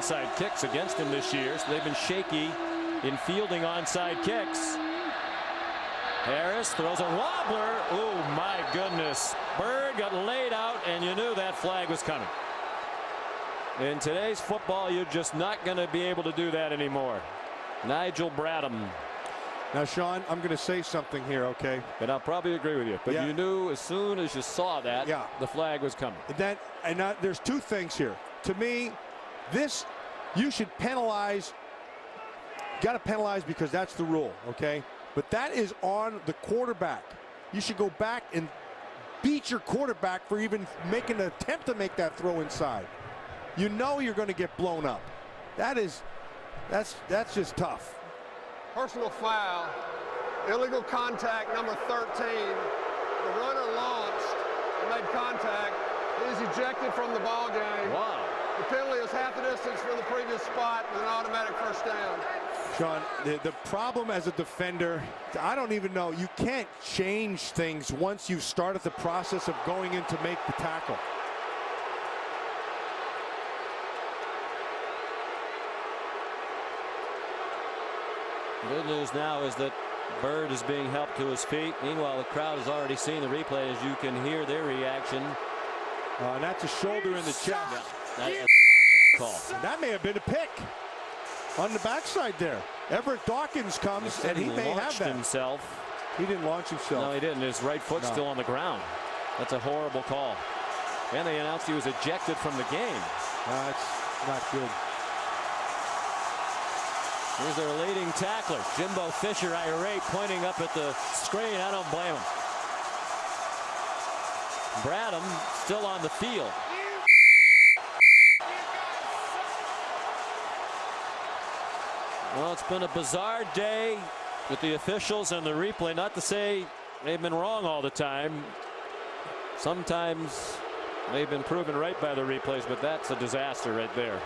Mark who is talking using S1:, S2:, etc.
S1: onside kicks against him this year, so they've been shaky in fielding onside kicks. Harris throws a wobbler. Oh my goodness. Bird got laid out, and you knew that flag was coming. In today's football, you're just not going to be able to do that anymore. Nigel Bradham.
S2: Now, Sean, I'm going to say something here, okay?
S1: And I'll probably agree with you. But you knew as soon as you saw that, the flag was coming.
S2: There's two things here. To me, this, you should penalize. Got to penalize because that's the rule, okay? But that is on the quarterback. You should go back and beat your quarterback for even making an attempt to make that throw inside. You know you're going to get blown up. That's just tough.
S3: Personal foul, illegal contact number 13. The runner launched and made contact. He is ejected from the ball game.
S1: Wow.
S3: The penalty is half the distance from the previous spot with an automatic first down.
S2: Sean, the problem as a defender, I don't even know. You can't change things once you've started the process of going in to make the tackle.
S1: Good news now is that Bird is being helped to his feet. Meanwhile, the crowd has already seen the replay, as you can hear their reaction.
S2: And that's a shoulder in the chest.
S1: Yeah, call.
S2: That may have been a pick on the backside there. Everett Dawkins comes, and he may have that.
S1: Himself.
S2: He didn't launch himself.
S1: No, he didn't. His right foot's still on the ground. That's a horrible call. And they announced he was ejected from the game.
S2: That's not good.
S1: Here's their leading tackler, Jimbo Fisher, irate, pointing up at the screen. I don't blame him. Bradham still on the field. Well, it's been a bizarre day with the officials and the replay. Not to say they've been wrong all the time. Sometimes they've been proven right by the replays, but that's a disaster right there.